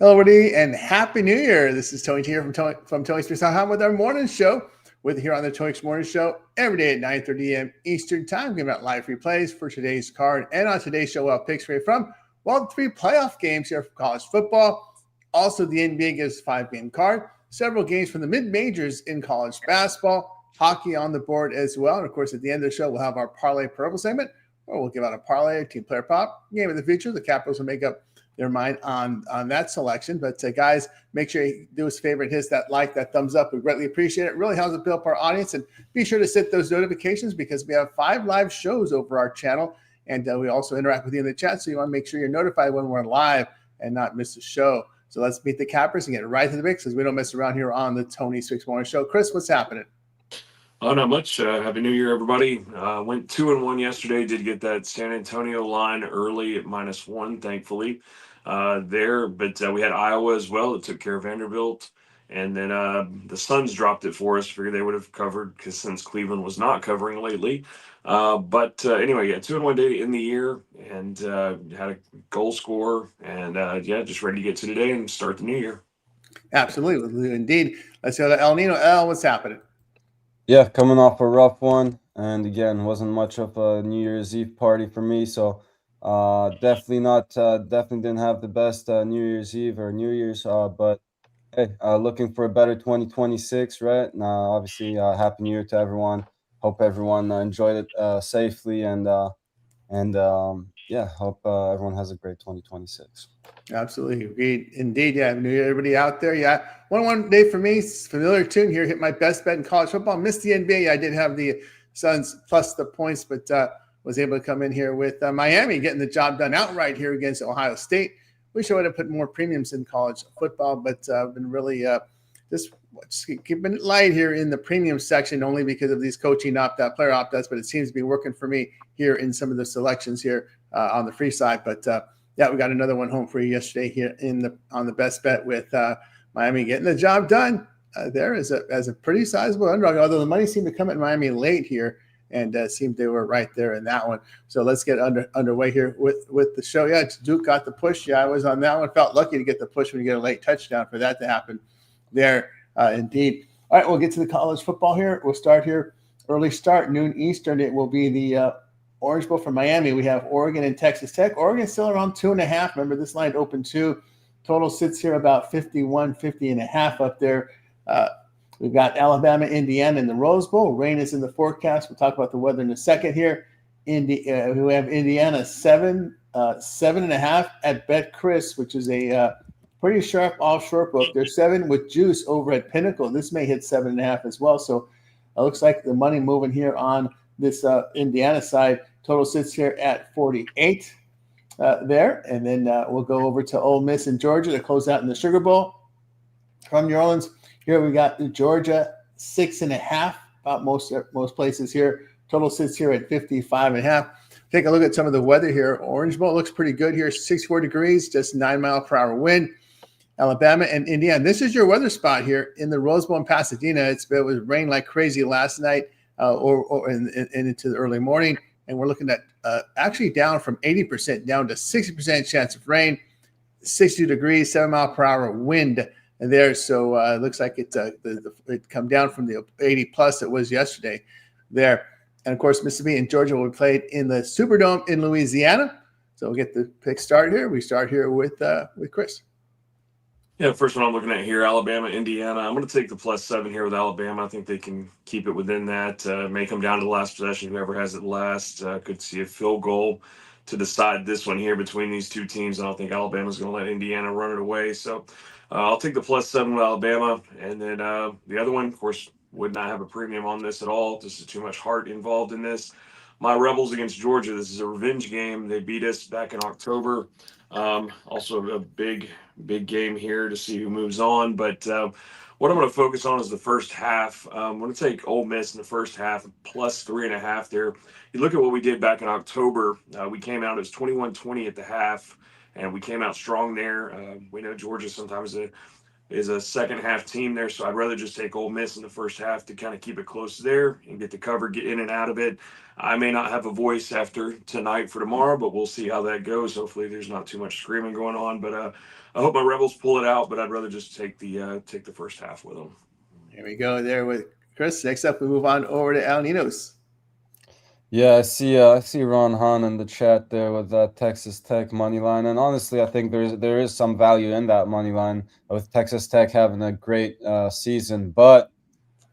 Hello, everybody, and Happy New Year. This is Tony here from Tony's Sports with our morning show. With here on the Tony's Morning Show every day at 9:30 a.m. Eastern Time, giving out live replays for today's card. And on today's show, we'll have picks for you from the 3 playoff games here for college football. Also, the NBA gives a 5-game card. Several games from the mid-majors in college basketball. Hockey on the board as well. And, of course, at the end of the show, we'll have our Parlay Purple segment, where we'll give out a parlay, team player prop, game of the future. The Capitals will make up their mind on that selection. But guys, make sure you do us a favor and hit that like, that thumbs up. We greatly appreciate it. It really helps to build up our audience. And be sure to set those notifications because we have 5 live shows over our channel. And we also interact with you in the chat. So you want to make sure you're notified when we're live and not miss a show. So let's meet the Cappers and get right to the mix because we don't mess around here on the Tony Six Morning Show. Chris, what's happening? Oh, not much. Happy New Year, everybody. Went 2-1 yesterday. Did get that San Antonio line early at -1, thankfully. But we had Iowa as well that took care of Vanderbilt. And then the Suns dropped it for us. Figured they would have covered because since Cleveland was not covering lately. Anyway, 2-1 day in the year and had a goal score. And just ready to get to today and start the new year. Absolutely. Indeed. Let's go to El Nino. El, what's happening? Yeah, coming off a rough one. And again, wasn't much of a New Year's Eve party for me. So definitely didn't have the best New Year's Eve or New Year's, but hey, looking for a better 2026, right? Now, obviously, Happy New Year to everyone. Hope everyone enjoyed it safely, and hope everyone has a great 2026. Absolutely, agreed. Indeed, yeah. New Year, everybody out there. Yeah, one day for me. Familiar tune here. Hit my best bet in college football. Missed the NBA. I did have the Suns plus the points, but was able to come in here with Miami getting the job done outright here against Ohio State. Wish I would have put more premiums in college football, but I've been really just keeping it light here in the premium section only because of these coaching opt-out, player opt-outs, but it seems to be working for me here in some of the selections here on the free side. But we got another one home for you yesterday here on the best bet with Miami getting the job done there as a pretty sizable underdog, although the money seemed to come at Miami late here. And seemed they were right there in that one. So let's get underway here with the show. Yeah, Duke got the push. Yeah, I was on that one. Felt lucky to get the push when you get a late touchdown for that to happen there. Indeed. All right, we'll get to the college football here. We'll start here. Early start, noon Eastern. It will be the Orange Bowl from Miami. We have Oregon and Texas Tech. Oregon's still around 2.5. Remember, this line opened 2. Total sits here about 50.5 up there. We've got Alabama, Indiana in the Rose Bowl. Rain is in the forecast. We'll talk about the weather in a second here. We have Indiana 7.5 at Bet Chris, which is a pretty sharp offshore book. There's 7 with juice over at Pinnacle. This may hit 7.5 as well. So it looks like the money moving here on this Indiana side. Total sits here at 48 there. And then we'll go over to Ole Miss in Georgia to close out in the Sugar Bowl. From New Orleans, here we got Georgia 6.5, about most places here. Total sits here at 55.5. Take a look at some of the weather here. Orange Bowl looks pretty good here, 64 degrees, just 9-mile-per-hour wind. Alabama and Indiana. This is your weather spot here in the Rose Bowl in Pasadena. It was rain like crazy last night or into the early morning, and we're looking at actually down from 80% down to 60% chance of rain, 60 degrees, 7-mile-per-hour wind there. So it looks like it come down from the 80 plus it was yesterday there. And of course, Mississippi and Georgia will be played in the Superdome in Louisiana. So we'll get the pick start here. We start here with Chris. Yeah, first one I'm looking at here, Alabama, Indiana. I'm going to take the +7 here with Alabama. I think they can keep it within that. May come down to the last possession. Whoever has it last could see a field goal to decide this one here between these two teams. I don't think Alabama's going to let Indiana run it away. So I'll take the +7 with Alabama. And then the other one, of course, would not have a premium on this at all. This is too much heart involved in this. My Rebels against Georgia. This is a revenge game. They beat us back in October. Also a big game here to see who moves on. But what I'm going to focus on is the first half. I'm going to take Ole Miss in the first half, +3.5 there. You look at what we did back in October. We came out, it was 21-20 at the half, and we came out strong there. We know Georgia sometimes is a second half team there, so I'd rather just take Ole Miss in the first half to kind of keep it close there and get the cover, get in and out of it. I may not have a voice after tonight for tomorrow, but we'll see how that goes. Hopefully, there's not too much screaming going on. But I hope my Rebels pull it out. But I'd rather just take the first half with them. Here we go there with Chris. Next up, we move on over to Al Ninos. Yeah, I see Ron Hahn in the chat there with that Texas Tech money line, and honestly, I think there is some value in that money line with Texas Tech having a great season. But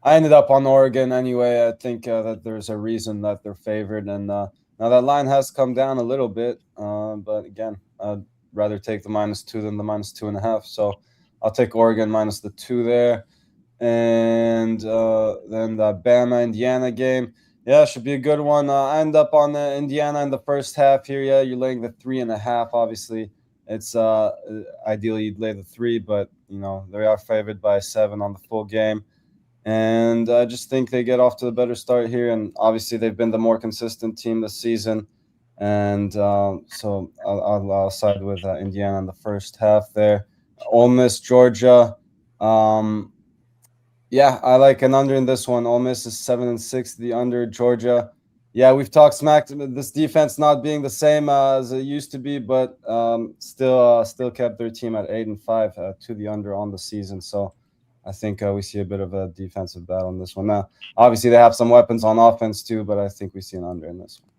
I ended up on Oregon anyway. I think that there's a reason that they're favored, and now that line has come down a little bit. But again, I'd rather take the -2 than the -2.5. So I'll take Oregon minus the 2 there, and then the Bama Indiana game. Yeah, should be a good one. I end up on Indiana in the first half here. Yeah, you're laying the 3.5. Obviously, it's ideally you'd lay the 3, but they are favored by 7 on the full game, and I just think they get off to the better start here. And obviously, they've been the more consistent team this season, and so I'll side with Indiana in the first half there. Ole Miss Georgia. Yeah, I like an under in this one. Ole Miss is 7-6. The under. Georgia. Yeah, we've talked smack. This defense not being the same as it used to be, but still kept their team at 8-5 to the under on the season. So I think we see a bit of a defensive battle in this one. Now, obviously, they have some weapons on offense too, but I think we see an under in this one.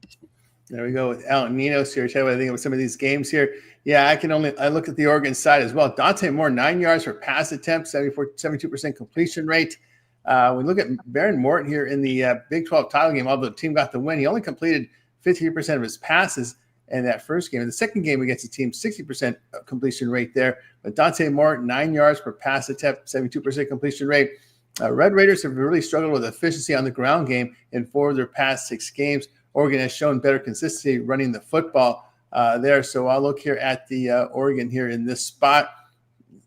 There we go with Al Ninos here. Tell you what I think of some of these games here. Yeah, I look at the Oregon side as well. Dante Moore, 9 yards per pass attempt, 72% completion rate. We look at Baron Morton here in the Big 12 title game. Although the team got the win, he only completed 53% of his passes in that first game. In the second game against the team, 60% completion rate there. But Dante Moore, 9 yards per pass attempt, 72% completion rate. Red Raiders have really struggled with efficiency on the ground game in 4 of their past 6 games. Oregon has shown better consistency running the football there. So I'll look here at the Oregon here in this spot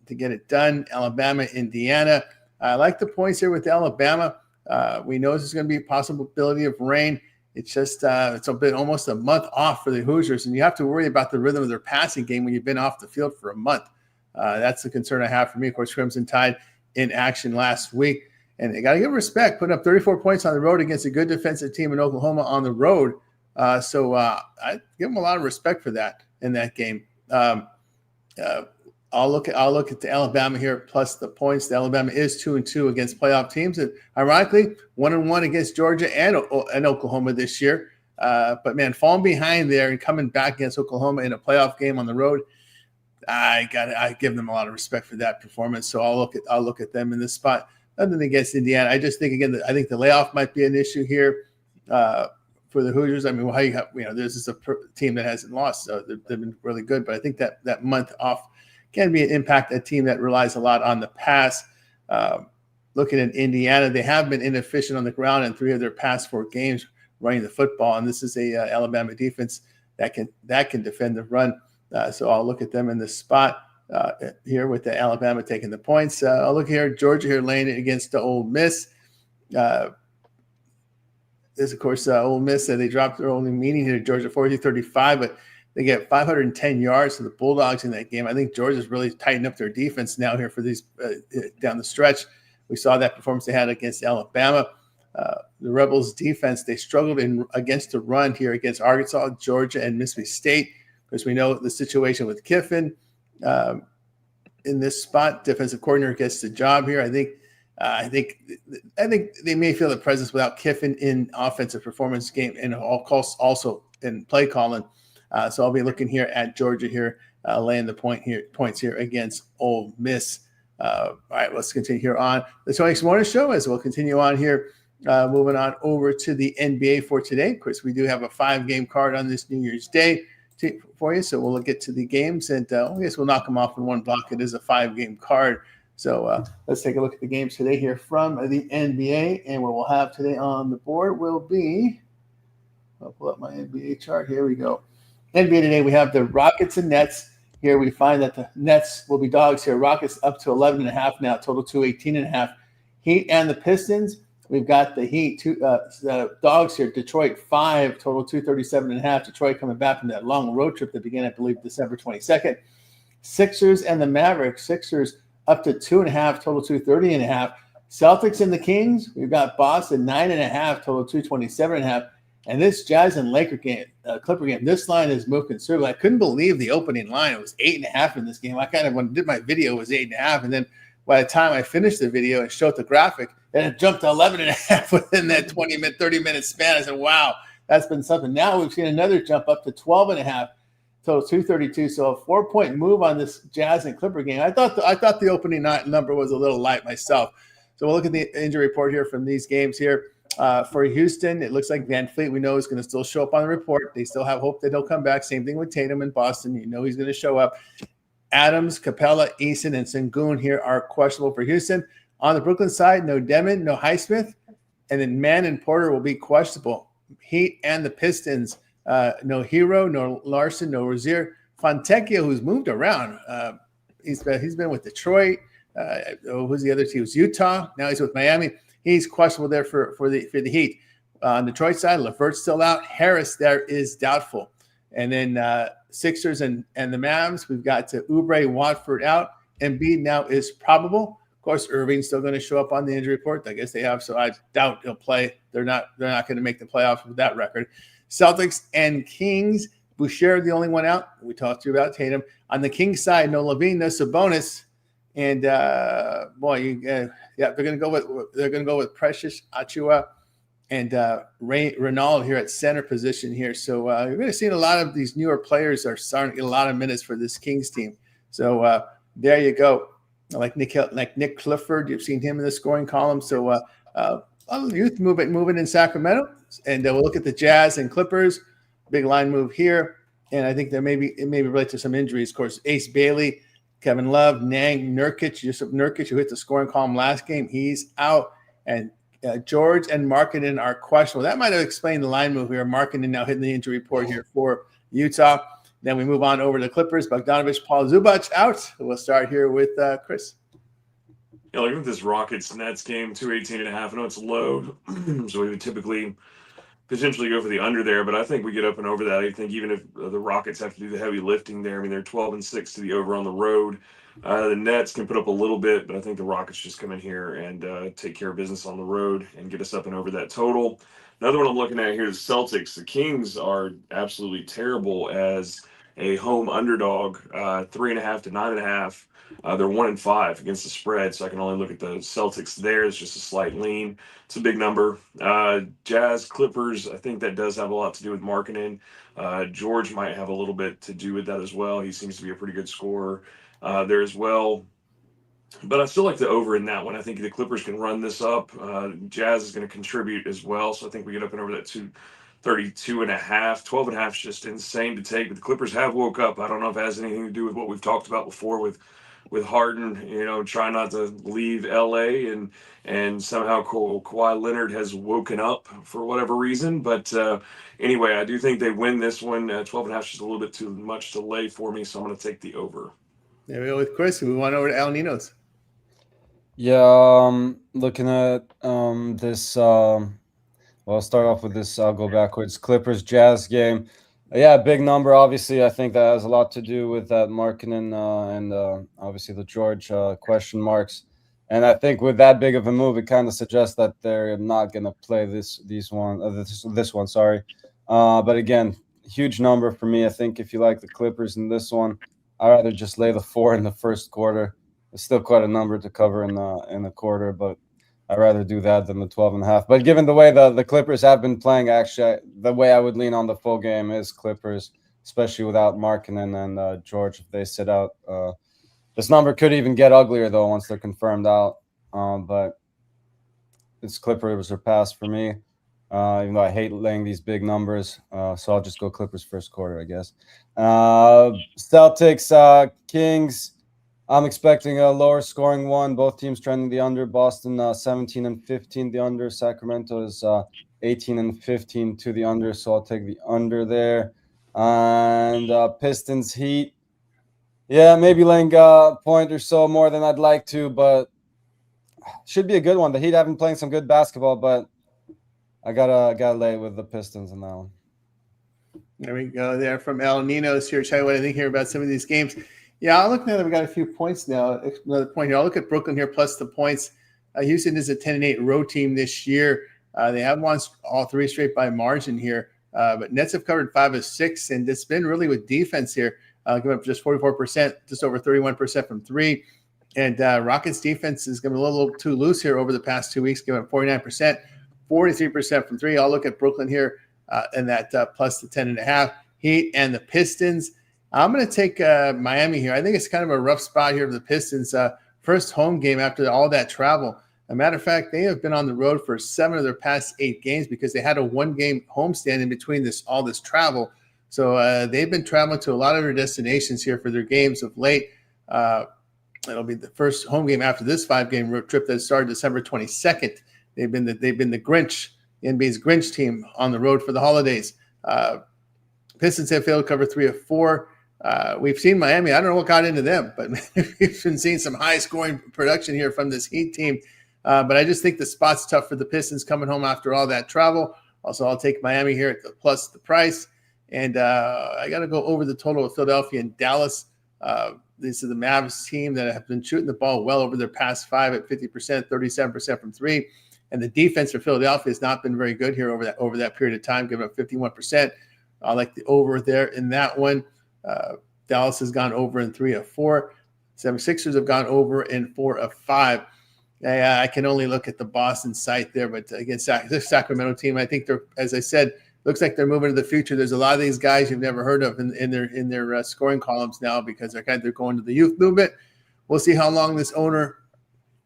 to get it done. Alabama, Indiana. I like the points here with Alabama. We know there's going to be a possibility of rain. It's just it's been almost a month off for the Hoosiers, and you have to worry about the rhythm of their passing game when you've been off the field for a month. That's the concern I have for me. Of course, Crimson Tide in action last week. And they got to give respect, putting up 34 points on the road against a good defensive team in Oklahoma on the road. So I give them a lot of respect for that in that game. I'll look at the Alabama here plus the points. The Alabama is 2-2 against playoff teams, and ironically 1-1 against Georgia and Oklahoma this year. But man, falling behind there and coming back against Oklahoma in a playoff game on the road, I give them a lot of respect for that performance. So I'll look at them in this spot. Nothing against Indiana. I just think again, I think the layoff might be an issue here for the Hoosiers. I mean, this is a team that hasn't lost, so they've been really good. But I think that month off can be an impact a team that relies a lot on the pass. Looking at Indiana, they have been inefficient on the ground in 3 of their past 4 games running the football, and this is a Alabama defense that can defend the run. So I'll look at them in this spot. Here with the Alabama taking the points. I'll look here, Georgia here laying it against the Ole Miss. This, of course, Ole Miss, they dropped their only meeting here to Georgia 40-35, but they get 510 yards to the Bulldogs in that game. I think Georgia's really tightened up their defense now here for these down the stretch. We saw that performance they had against Alabama. The Rebels defense, they struggled against the run here against Arkansas, Georgia, and Mississippi State, because we know the situation with Kiffin. In this spot, defensive coordinator gets the job here. I think they may feel the presence without Kiffin in offensive performance game and also in play calling. So I'll be looking here at Georgia here, laying the points here against Ole Miss. All right, let's continue here on the 26 Morning Show as we'll continue on here. Moving on over to the NBA for today. Of course, we do have a 5-game card on this New Year's Day for you, so we'll get to the games, and I guess we'll knock them off in one block. It is a 5-game card, so let's take a look at the games today here from the NBA, and what we'll have today on the board will be, I'll pull up my NBA chart. Here we go. NBA today, we have the Rockets and Nets. Here we find that the Nets will be dogs here. Rockets up to 11.5 now, total to 18.5. Heat and the Pistons. We've got the Heat, the dogs here. Detroit 5, total 237.5. Detroit coming back from that long road trip that began, I believe, December 22nd. Sixers and the Mavericks. Sixers up to 2.5, total 230.5. Celtics and the Kings, we've got Boston 9.5, total 227.5. And this Jazz and Laker game, Clipper game, this line has moved considerably. I couldn't believe the opening line. It was 8.5 in this game. I kind of, when I did my video, it was 8.5. And then by the time I finished the video and showed the graphic, it jumped to 11.5 within that 30-minute span. I said, wow, that's been something. Now we've seen another jump up to 12.5, total 232. So a 4-point move on this Jazz and Clipper game. I thought the opening night number was a little light myself. So we'll look at the injury report here from these games here. For Houston, it looks like Van Fleet, we know, is going to still show up on the report. They still have hope that he'll come back. Same thing with Tatum in Boston. You know he's going to show up. Adams, Capella, Eason, and Sengun here are questionable for Houston. On the Brooklyn side, no Demon, no Highsmith. And then Mann and Porter will be questionable. Heat and the Pistons, no Hero, no Larson, no Rozier. Fontecchio, who's moved around. He's been with Detroit. Who's the other team? It was Utah. Now he's with Miami. He's questionable there for the Heat. On the Detroit side, LeVert's still out. Harris there is doubtful. And then Sixers and the Mavs, we've got Oubre, Watford out. Embiid now is probable. Of course, Irving's still going to show up on the injury report. I guess they have, so I doubt he'll play. They're not going to make the playoffs with that record. Celtics and Kings, Boucher the only one out. We talked to you about Tatum. On the Kings side, no Levine, no Sabonis. And they're going to go with Precious Achua and Renaud here at center position here. So you're going to see a lot of these newer players are starting to get a lot of minutes for this Kings team. So there you go. Like Nick Clifford, you've seen him in the scoring column. So youth movement in Sacramento, and we'll look at the Jazz and Clippers. Big line move here, and I think it may be related to some injuries. Of course, Ace Bailey, Kevin Love, Nang, Nurkic, Yusuf Nurkic, who hit the scoring column last game, he's out. And George and Markkanen are questionable. That might have explained the line move here. Markkanen now hitting the injury report here for Utah. Then we move on over to the Clippers. Bogdanovich, Paul Zubac out. We'll start here with Chris. Yeah, looking at this Rockets-Nets game, 218.5. I know it's low, so we would typically potentially go for the under there, but I think we get up and over that. I think even if the Rockets have to do the heavy lifting there, I mean, they're 12-6 to the over on the road. The Nets can put up a little bit, but I think the Rockets just come in here and take care of business on the road and get us up and over that total. Another one I'm looking at here is Celtics. The Kings are absolutely terrible as a home underdog, 3.5 to 9.5. They're 1-5 against the spread, so I can only look at the Celtics there. It's just a slight lean. It's a big number. Jazz, Clippers, I think that does have a lot to do with Markkanen. George might have a little bit to do with that as well. He seems to be a pretty good scorer there as well. But I still like the over in that one. I think the Clippers can run this up. Jazz is going to contribute as well, so I think we get up and over that 232.5. 12.5 is just insane to take, but the Clippers have woke up. I don't know if it has anything to do with what we've talked about before with Harden, trying not to leave LA and somehow Kawhi Leonard has woken up for whatever reason. But anyway, I do think they win this one. 12.5 is just a little bit too much to lay for me, so I'm going to take the over. There we go with Chris. We went over to El Nino's. Yeah, looking at this. Well, I'll start off with this. I'll go backwards. Clippers Jazz game. Yeah, big number. Obviously, I think that has a lot to do with that Markkanen and obviously the George question marks. And I think with that big of a move, it kind of suggests that they're not going to play this one. Sorry, but again, huge number for me. I think if you like the Clippers in this one, I'd rather just lay the 4 in the first quarter. It's still quite a number to cover in the quarter, but I'd rather do that than the 12.5. But given the way the Clippers have been playing, actually, the way I would lean on the full game is Clippers, especially without Markkanen and George if they sit out. This number could even get uglier, though, once they're confirmed out. But it's Clippers or pass for me, even though I hate laying these big numbers. So I'll just go Clippers first quarter, I guess. Celtics, Kings. I'm expecting a lower scoring one. Both teams trending the under. Boston 17-15 the under. Sacramento is 18-15 to the under. So I'll take the under there. And Pistons Heat. Yeah, maybe laying a point or so more than I'd like to, but should be a good one. The Heat have been playing some good basketball, but I gotta lay with the Pistons in that one. There we go. There from El Nino's here. Tell you what I think here about some of these games. Yeah, I'll look now that we got a few points now. Another point here. I'll look at Brooklyn here plus the points. Houston is a 10-8 road team this year. They have won all three straight by margin here. But Nets have covered 5 of 6, and it's been really with defense here. Giving up just 44%, just over 31% from three. And Rockets defense is going to be a little too loose here over the past 2 weeks, giving up 49%, 43% from three. I'll look at Brooklyn here and that plus the 10.5. Heat and the Pistons. I'm going to take Miami here. I think it's kind of a rough spot here for the Pistons. First home game after all that travel. As a matter of fact, they have been on the road for 7 of their past 8 games because they had a 1-game homestand in between all this travel. So they've been traveling to a lot of their destinations here for their games of late. It'll be the first home game after this 5-game road trip that started December 22nd. They've been the Grinch, the NBA's Grinch team on the road for the holidays. Pistons have failed to cover 3 of 4. We've seen Miami. I don't know what got into them, but we've been seeing some high-scoring production here from this Heat team. But I just think the spot's tough for the Pistons coming home after all that travel. Also, I'll take Miami here at plus the price. And I got to go over the total of Philadelphia and Dallas. This is the Mavs team that have been shooting the ball well over their past 5 at 50%, 37% from three. And the defense for Philadelphia has not been very good here over that period of time, giving up 51%. I like the over there in that one. Dallas has gone over in 3 of 4. 76ers have gone over in 4 of 5. I can only look at the Boston site there, but against this Sacramento team, I think they're, as I said, looks like they're moving to the future. There's a lot of these guys you've never heard of in their scoring columns now because they're going to the youth movement. We'll see how long this owner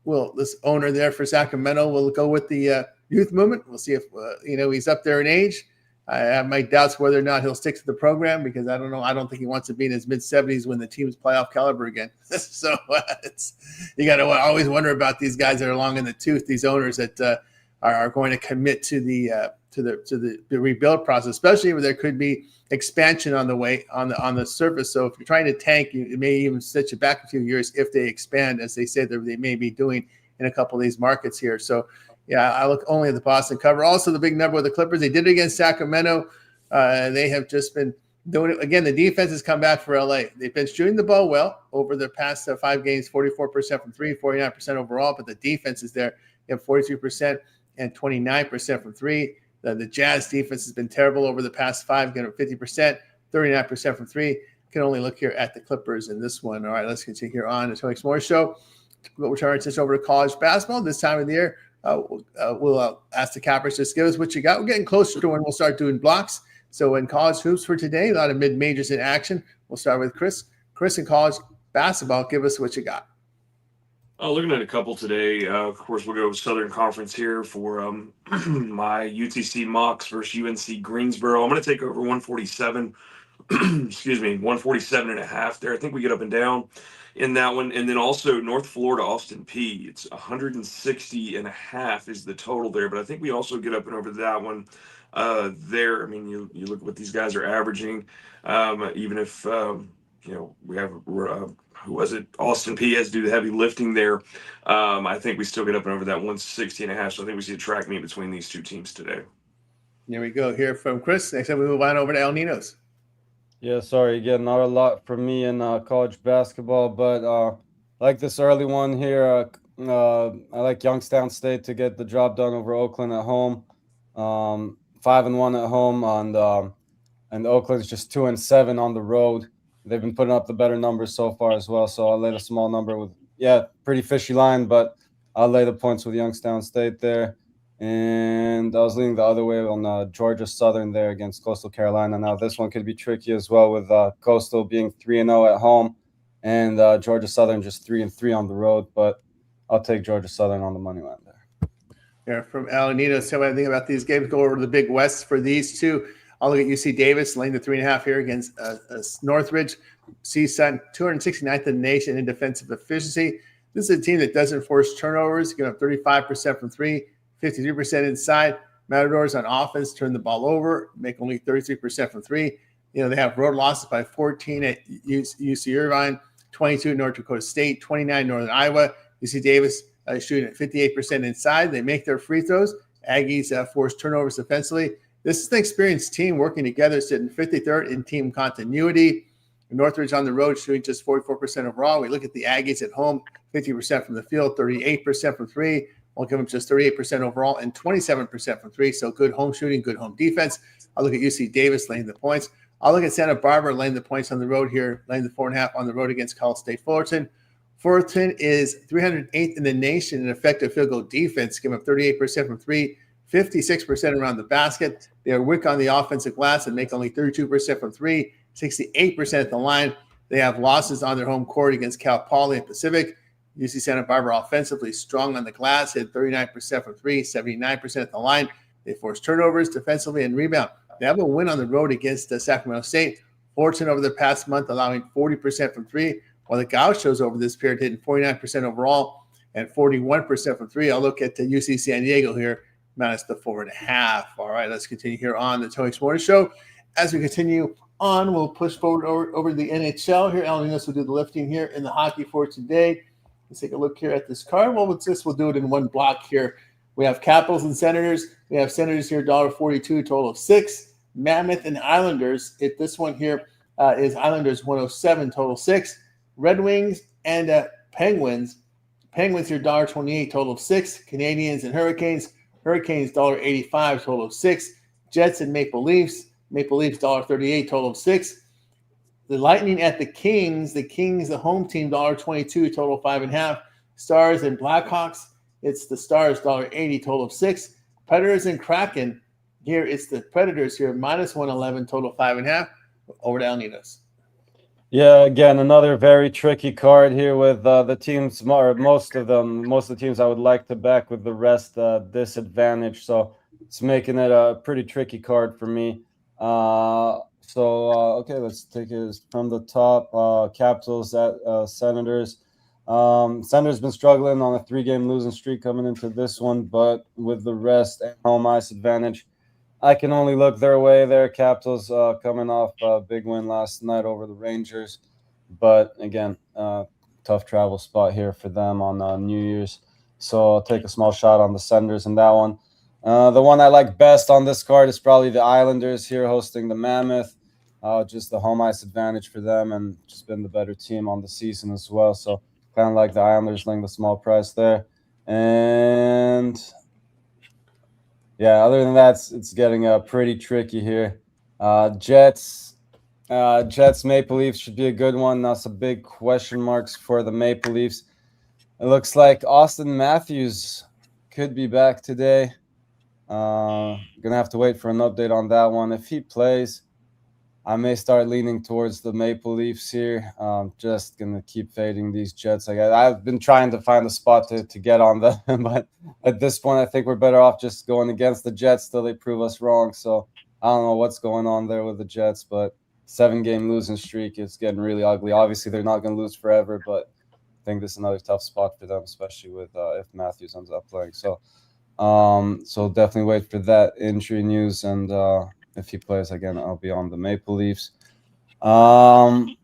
there for Sacramento will go with the youth movement. We'll see if he's up there in age. I have my doubts whether or not he'll stick to the program because I don't know. I don't think he wants to be in his mid-70s when the team's playoff caliber again. So you got to always wonder about these guys that are long in the tooth. These owners that are going to commit to the rebuild process, especially where there could be expansion on the way on the surface. So if you're trying to tank, it may even set you back a few years if they expand, as they say they may be doing in a couple of these markets here. So. Yeah, I look only at the Boston cover. Also, the big number with the Clippers. They did it against Sacramento. They have just been doing it. Again, the defense has come back for LA. They've been shooting the ball well over the past 5 games, 44% from three, 49% overall, but the defense is there. They have 43% and 29% from three. The Jazz defense has been terrible over the past 5, getting 50%, 39% from three. Can only look here at the Clippers in this one. All right, let's continue here on the Tony S'more Show. We'll turn this over to college basketball this time of the year. We'll ask the cappers, just give us what you got. We're getting closer to when we'll start doing blocks. So in college hoops for today, a lot of mid-majors in action. We'll start with Chris. Chris, in college basketball, give us what you got. Looking at a couple today. Of course, we'll go with Southern Conference here for my UTC Mocs versus UNC Greensboro. I'm going to take over 147. Excuse me, 147.5 there. I think we get up and down in that one. And then also North Florida, Austin P. It's 160.5 is the total there. But I think we also get up and over that one there. I mean, you look at what these guys are averaging. Even if, we have, who was it? Austin P has to do the heavy lifting there. I think we still get up and over that 160.5. So I think we see a track meet between these two teams today. Here we go. Here from Chris. Next time we move on over to El Ninos. Yeah, sorry, again, not a lot for me in college basketball, but I like this early one here. I like Youngstown State to get the job done over Oakland at home. 5-1 at home, and Oakland's just 2-7 on the road. They've been putting up the better numbers so far as well, so I'll lay a small number with, pretty fishy line, but I'll lay the points with Youngstown State there. And I was leaning the other way on Georgia Southern there against Coastal Carolina. Now, this one could be tricky as well with Coastal being 3-0 at home and Georgia Southern just 3-3 on the road. But I'll take Georgia Southern on the money line there. Yeah, from Alanito. So what I think about these games, go over to the Big West for these two. I'll look at UC Davis, laying the 3.5 here against Northridge. CSUN, 269th in the nation in defensive efficiency. This is a team that doesn't force turnovers, giving up 35% from three, 53% inside. Matadors on offense turn the ball over, make only 33% from three. They have road losses by 14 at UC Irvine, 22 at North Dakota State, 29 Northern Iowa. UC Davis shooting at 58% inside. They make their free throws. Aggies force turnovers defensively. This is an experienced team working together, sitting 53rd in team continuity. Northridge on the road shooting just 44% overall. We look at the Aggies at home, 50% from the field, 38% from three. We'll give them just 38% overall and 27% from three. So good home shooting, good home defense. I'll look at UC Davis laying the points. I'll look at Santa Barbara laying the points on the road here, laying the 4.5 on the road against Cal State Fullerton. Fullerton is 308th in the nation in effective field goal defense, giving up 38% from three, 56% around the basket. They are weak on the offensive glass and make only 32% from three, 68% at the line. They have losses on their home court against Cal Poly and Pacific. UC Santa Barbara offensively strong on the glass, hit 39% from three, 79% at the line. They force turnovers defensively and rebound. They have a win on the road against Sacramento State. Fullerton over the past month allowing 40% from three, while the Gauchos over this period hitting 49% overall and 41% from three. I'll look at the UC San Diego here, minus the 4.5. All right, let's continue here on the Tony's Morning Show. As we continue on, we'll push forward over to the NHL here. Alan Enos will do the lifting here in the hockey for today. Let's take a look here at this card. Well, with this, we'll do it in one block here. We have Capitals and Senators. We have Senators here, $1.42, total of 6. Mammoth and Islanders. This one here is Islanders 107, total 6. Red Wings and Penguins. Penguins here, $1.28, total of 6. Canadians and Hurricanes. Hurricanes, $1.85, total of 6. Jets and Maple Leafs. Maple Leafs, $1.38, total of 6. The Lightning at the Kings, the home team, $1.22, total 5.5. Stars and Blackhawks, it's the Stars, $1.80, total of 6. Predators and Kraken, here it's the Predators here, minus 111, total 5.5. Over to Alnitas. Yeah, again, another very tricky card here with the teams, or most of the teams I would like to back with the rest disadvantage. So it's making it a pretty tricky card for me. Okay, let's take it from the top. Capitals at Senators. Senators been struggling on a 3-game losing streak coming into this one, but with the rest and home ice advantage, I can only look their way there. Capitals coming off a big win last night over the Rangers, but again, tough travel spot here for them on New Year's. So I'll take a small shot on the Senators in that one. The one I like best on this card is probably the Islanders here hosting the Mammoth. Just the home ice advantage for them and just been the better team on the season as well. So kind of like the Islanders laying the small price there. And yeah, other than that, it's getting pretty tricky here. Jets, Maple Leafs should be a good one. Now some big question marks for the Maple Leafs. It looks like Austin Matthews could be back today. Gonna have to wait for an update on that one. If he plays, I may start leaning towards the Maple Leafs here. Just gonna keep fading these Jets. I've been trying to find a spot to get on them, but at this point, I think we're better off just going against the Jets till they prove us wrong. So I don't know what's going on there with the Jets, but 7-game losing streak is getting really ugly. Obviously, they're not gonna lose forever, but I think this is another tough spot for them, especially with if Matthews ends up playing. So definitely wait for that injury news, and if he plays again, I'll be on the Maple Leafs. Another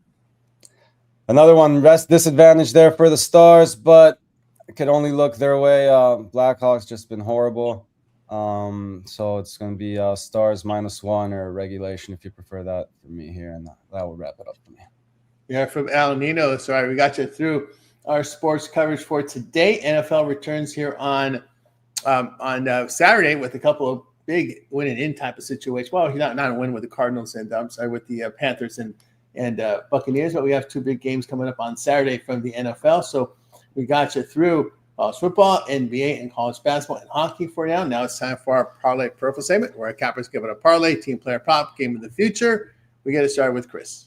one, rest disadvantage there for the Stars, but I could only look their way. Blackhawks just been horrible. So it's going to be Stars -1 or regulation if you prefer that for me here, and that will wrap it up for me. Yeah, from Al Nino. Sorry, we got you through our sports coverage for today. NFL returns here on Saturday with a couple of big win and in type of situation. Well, not a win with the Cardinals and with the Panthers and Buccaneers, but we have 2 big games coming up on Saturday from the NFL. So we got you through college football, NBA, and college basketball and hockey for now. Now it's time for our parlay purple segment, where our cappers give it a parlay, team player prop, game of the future. We get it started with Chris.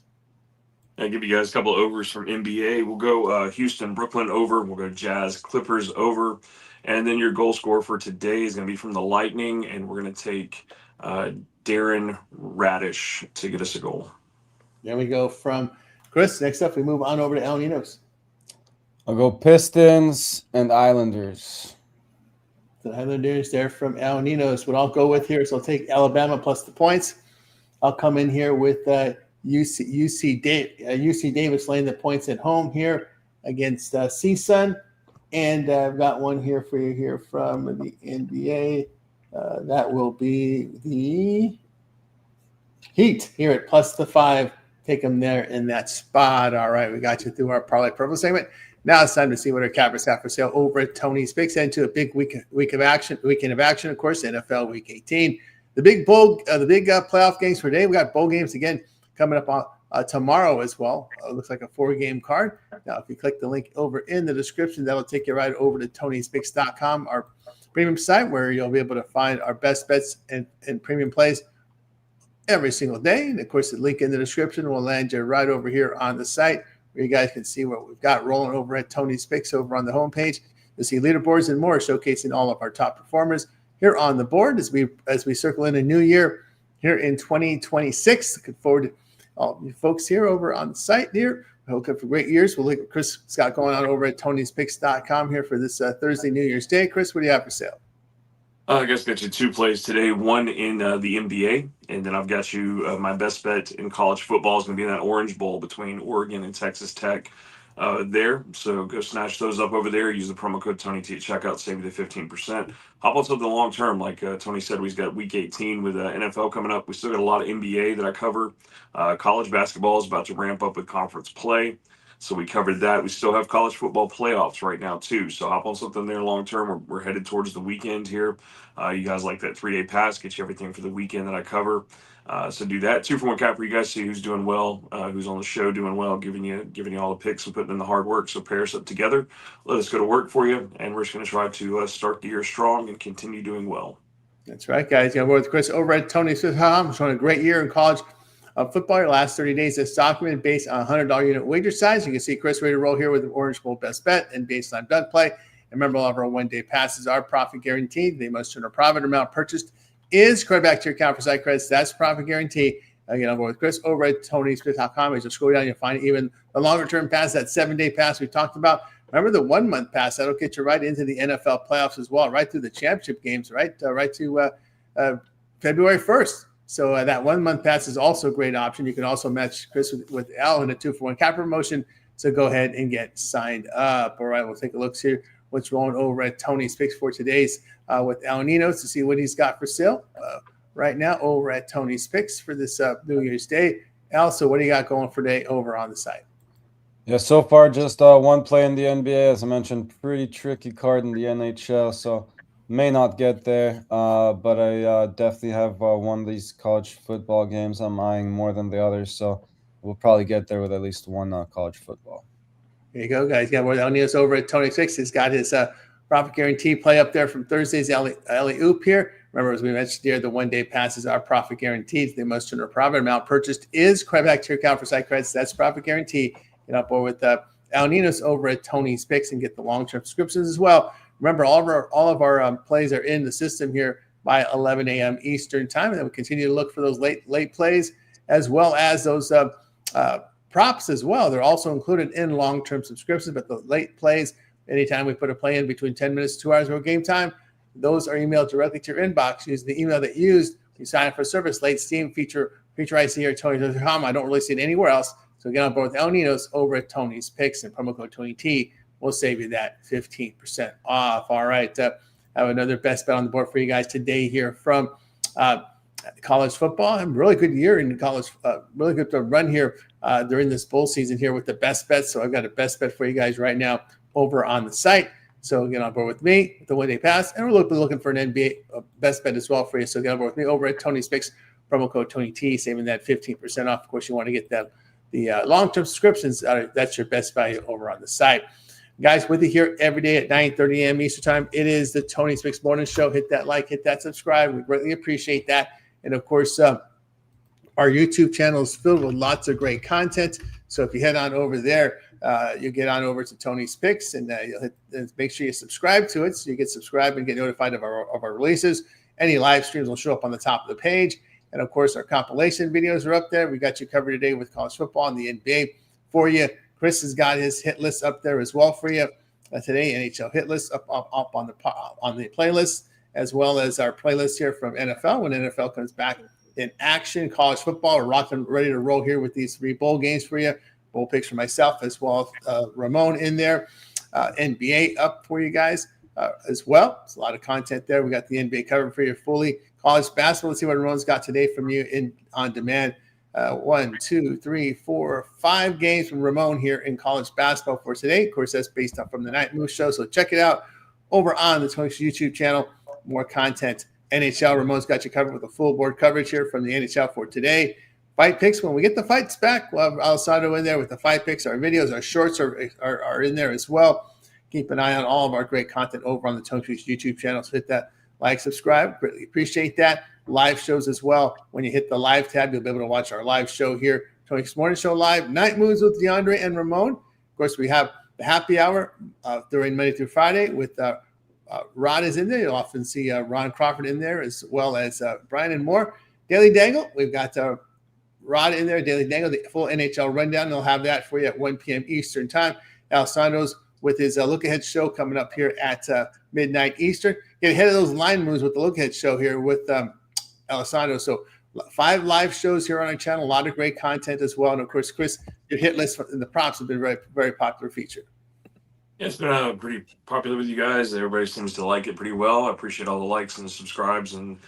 I'll give you guys a couple of overs from NBA. We'll go Houston, Brooklyn over. We'll go Jazz, Clippers over. And then your goal scorer for today is going to be from the Lightning, and we're going to take Darren Radish to get us a goal. There we go from Chris. Next up, we move on over to El Ninos. I'll go Pistons and Islanders. The Islanders there from El Ninos. What I'll go with here is I'll take Alabama plus the points. I'll come in here with UC Davis laying the points at home here against CSUN. And I've got one here for you here from the NBA. That will be the Heat here at plus the 5 take them there in that spot. All right, we got you through our Parlay Purple segment. Now it's time to see what our cappers have for sale over at Tony's Picks. Into a big weekend of action, of course, NFL Week 18. The big playoff games for today. We got bowl games again coming up on tomorrow as well. Looks like a 4-game card. Now, if you click the link over in the description, that'll take you right over to Tony'sPicks.com, our premium site, where you'll be able to find our best bets and premium plays every single day. And of course, the link in the description will land you right over here on the site, where you guys can see what we've got rolling over at Tony's Picks over on the homepage. You'll see leaderboards and more showcasing all of our top performers here on the board as we circle in a new year here in 2026. Looking forward to all you folks here over on the site here. Looking for great years. We'll look at Chris Scott going on over at Tony'sPicks.com here for this Thursday, New Year's Day. Chris, what do you have for sale? I guess got you 2 plays today. One in the NBA, and then I've got you my best bet in college football is going to be in that Orange Bowl between Oregon and Texas Tech there. So go snatch those up over there. Use the promo code TonyT at checkout, save you the 15%. Hop on something long term, like Tony said. We've got Week 18 with NFL coming up. We still got a lot of NBA that I cover. College basketball is about to ramp up with conference play. So we covered that. We still have college football playoffs right now, too. So hop on something there long term. We're headed towards the weekend here. You guys like that 3-day pass, get you everything for the weekend that I cover. So do that. 2-for-1 cap where you guys see who's doing well, who's on the show doing well, giving you all the picks and putting in the hard work. So pair us up together. Let us go to work for you. And we're just going to try to start the year strong and continue doing well. That's right, guys. You got more with Chris over at Tony'sPicks.com. It's been a great year in college football. Your last 30 days of documented based on $100 unit wager size. You can see Chris ready to roll here with the Orange Bowl best bet and baseline bet play. And remember, all of our 1-day passes are profit guaranteed. They must turn a profit amount purchased is credit back to your account for site credits. That's profit guarantee. Again, I'm with Chris over at Tony'sPicks.com. As you scroll down, you'll find even the longer term pass, that 7-day pass we talked about. Remember the 1-month pass that'll get you right into the NFL playoffs as well, right through the championship games, right to February 1st. So that 1-month pass is also a great option. You can also match Chris with Al in a 2-for-1 cap promotion. So go ahead and get signed up. All right, we'll take a look here. What's rolling over at Tony's Picks for today's with Al Ninos to see what he's got for sale right now over at Tony's Picks for this New Year's Day. Al, so what do you got going for today over on the site? Yeah, so far just one play in the NBA. As I mentioned, pretty tricky card in the NHL, so may not get there. But I definitely have one of these college football games I'm eyeing more than the others, so we'll probably get there with at least one college football. There you go, guys. Got more Al Ninos over at Tony's Picks. He's got his profit guarantee play up there from Thursday's alley-oop here. Remember, as we mentioned here, the 1-day passes are profit guaranteed. They must turn a profit amount purchased is credit back to your account for site credits. That's profit guarantee. Get up over with Al Ninos over at Tony's Picks and get the long-term subscriptions as well. Remember, all of our plays are in the system here by 11 a.m. Eastern time, and then we continue to look for those late plays as well as those props as well. They're also included in long-term subscriptions, but the late plays, anytime we put a play in between 10 minutes, 2 hours before game time, those are emailed directly to your inbox using the email that you used. You sign up for service, late Steam, feature I see here at Tony's.com. I don't really see it anywhere else. So get on board with El Ninos over at Tony's Picks and promo code TonyT will save you that 15% off. All right. I have another best bet on the board for you guys today here from college football. A really good year in college, really good run here during this bowl season here with the best bets. So I've got a best bet for you guys right now over on the site. So get on board with me with the 1-day pass. And we're looking for an NBA best bet as well for you. So get on board with me over at Tony's Picks, promo code TonyT, saving that 15% off. Of course, you want to get the long-term subscriptions. That's your best value over on the site. Guys, with you here every day at 9:30 a.m. Eastern time. It is the Tony's Picks Morning Show. Hit that like, hit that subscribe. We greatly appreciate that. And, of course, our YouTube channel is filled with lots of great content. So if you head on over there, you get on over to Tony's Picks and you'll make sure you subscribe to it so you get subscribed and get notified of our releases. Any live streams will show up on the top of the page. And, of course, our compilation videos are up there. We got you covered today with college football and the NBA for you. Chris has got his hit list up there as well for you today. NHL hit list up on the playlist, as well as our playlist here from NFL when NFL comes back in action. College football, we're rocking, ready to roll here with these 3 bowl games for you. Bowl picks for myself as well as Ramon in there. NBA up for you guys as well. There's a lot of content there. We got the NBA covered for you fully. College basketball. Let's see what Ramon's got today from you on demand. 1, 2, 3, 4, 5 games from Ramon here in college basketball for today. Of course, that's based on from the Night Moose Show. So check it out over on the Tony's YouTube channel. More content. NHL, Ramon's got you covered with a full board coverage here from the NHL for today. Fight picks, when we get the fights back, we'll have Alessandro in there with the fight picks. Our videos, our shorts are in there as well. Keep an eye on all of our great content over on the Tony's YouTube channel. So hit that like, subscribe. Greatly appreciate that. Live shows as well. When you hit the live tab, you'll be able to watch our live show here. Tony's Morning Show Live, Night Moves with DeAndre and Ramon. Of course, we have the happy hour during Monday through Friday with Rod is in there. You'll often see Ron Crawford in there, as well as Brian and more. Daily Dangle, we've got Rod in there. Daily Dangle, the full NHL rundown. They'll have that for you at 1 p.m. Eastern time. Alessandro's with his Look Ahead show coming up here at midnight Eastern. Get ahead of those line moves with the Look Ahead show here with Alessandro. So 5 live shows here on our channel. A lot of great content as well. And of course, Chris, your hit list and the prompts have been very, very popular feature. Yeah, it's been pretty popular with you guys. Everybody seems to like it pretty well. I appreciate all the likes and the subscribes and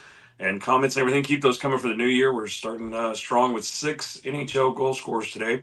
comments and everything. Keep those coming for the new year. We're starting strong with 6 NHL goal scorers today.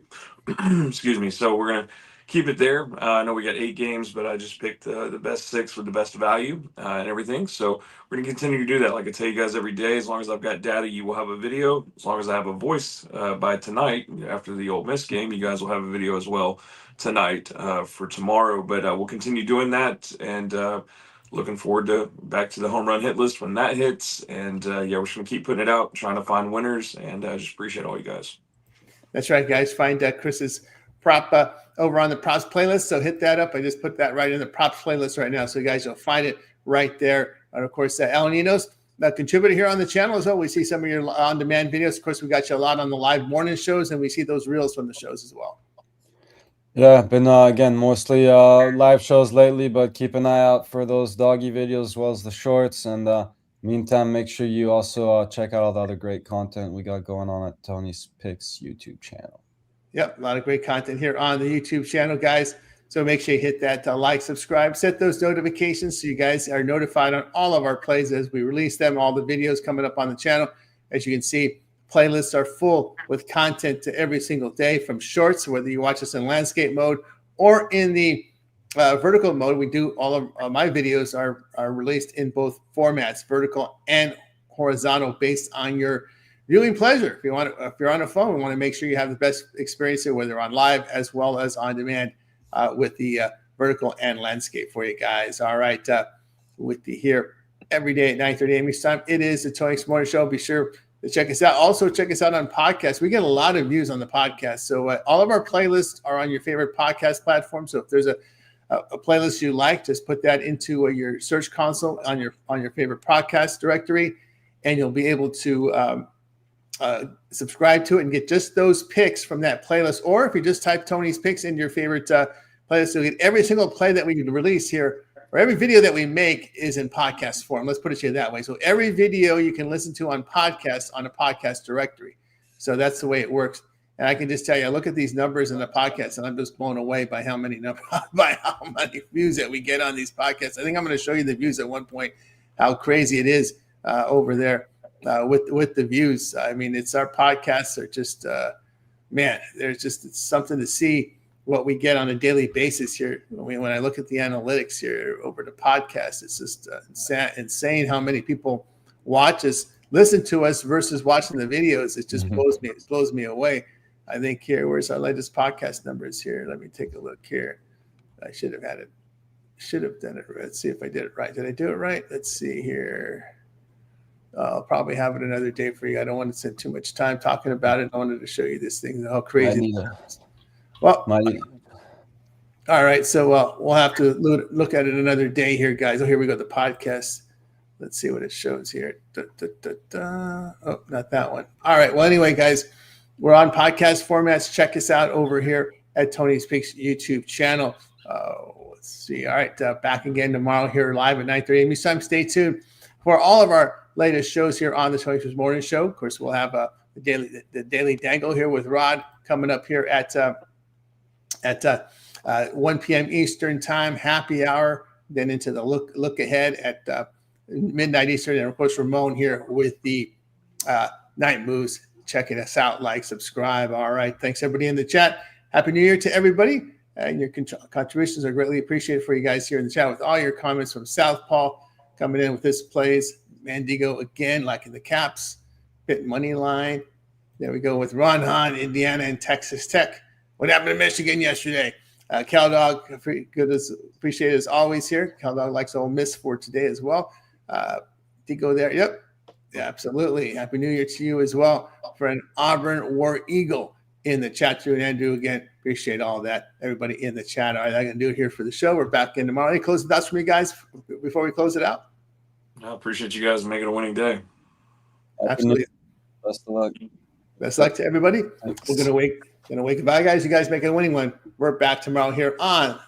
Excuse me. So we're going to keep it there. I know we got 8 games, but I just picked the best 6 with the best value and everything. So we're going to continue to do that. Like I tell you guys every day, as long as I've got data, you will have a video. As long as I have a voice by tonight, after the Ole Miss game, you guys will have a video as well tonight for tomorrow. But we'll continue doing that, and looking forward to back to the home run hit list when that hits. And yeah, we're just going to keep putting it out, trying to find winners, and just appreciate all you guys. That's right, guys. Find Chris's prop over on the props playlist. So hit that up. I just put that right in the props playlist right now. So you guys, you'll find it right there. And of course, El Nino's a contributor here on the channel as well. We see some of your on-demand videos. Of course, we got you a lot on the live morning shows, and we see those reels from the shows as well. Yeah, been again mostly live shows lately, but keep an eye out for those doggy videos as well as the shorts. And meantime, make sure you also check out all the other great content we got going on at Tony's Picks YouTube channel. Yep, a lot of great content here on the YouTube channel, guys. So make sure you hit that like, subscribe, set those notifications so you guys are notified on all of our plays as we release them, all the videos coming up on the channel. As you can see, playlists are full with content to every single day, from shorts, whether you watch us in landscape mode or in the vertical mode. We do all of my videos are released in both formats, vertical and horizontal, based on your viewing pleasure. If you're on a phone, we want to make sure you have the best experience here, whether on live as well as on demand with the vertical and landscape for you guys. All right, with the here every day at 9:30 a.m. Eastern time. It is the Tony's Morning Show. Be sure to check us out. Also, check us out on podcasts. We get a lot of views on the podcast. So all of our playlists are on your favorite podcast platform. So if there's a playlist you like, just put that into your search console on your favorite podcast directory, and you'll be able to subscribe to it and get just those picks from that playlist. Or if you just type Tony's Picks into your favorite playlist, you'll get every single play that we release here, or every video that we make is in podcast form. Let's put it to you that way. So every video you can listen to on podcasts on a podcast directory. So that's the way it works. And I can just tell you, I look at these numbers in the podcast, and I'm just blown away by how many views that we get on these podcasts. I think I'm going to show you the views at one point, how crazy it is over there with the views. I mean, it's our podcasts are just, man, there's just it's something to see what we get on a daily basis here. When I look at the analytics here over the podcast, it's just insane how many people watch us, listen to us versus watching the videos. It just blows me away. I think here, where's our latest podcast numbers here? Let me take a look here. I should have had it. Should have done it. Let's see if I did it right. Did I do it right? Let's see here. I'll probably have it another day for you. I don't want to spend too much time talking about it. I wanted to show you this thing, how crazy it is. Well, all right. So we'll have to look at it another day here, guys. Oh, here we go. The podcast. Let's see what it shows here. Oh, not that one. All right. Well, anyway, guys, we're on podcast formats. Check us out over here at Tony's Picks YouTube channel. Let's see. All right. Back again tomorrow here live at 9:30 a.m. Eastern time. Stay tuned for all of our latest shows here on the Tony's Morning Show. Of course, we'll have the daily dangle here with Rod coming up here at 1 p.m. Eastern time, happy hour, then into the look ahead at midnight Eastern, and of course Ramon here with the night moves checking us out. Like, subscribe. All right. Thanks, everybody in the chat. Happy New Year to everybody. And your contributions are greatly appreciated for you guys here in the chat with all your comments from Southpaw coming in with this plays. Mandigo again, liking the Caps. Bit money line. There we go with Ron Hahn, Indiana, and Texas Tech. What happened to Michigan yesterday? CalDog, appreciate it as always here. CalDog likes Ole Miss for today as well. Digo there. Yep. Yeah, absolutely. Happy New Year to you as well. Friend Auburn War Eagle in the chat too. And Andrew, again, appreciate all that. Everybody in the chat. All right, I'm going to do it here for the show. We're back in tomorrow. Any closing thoughts from you guys before we close it out? I appreciate you guys making a winning day. Absolutely. Best of luck. Best luck to everybody. Thanks. We're going to wait. Bye, guys. You guys make a winning one. We're back tomorrow here on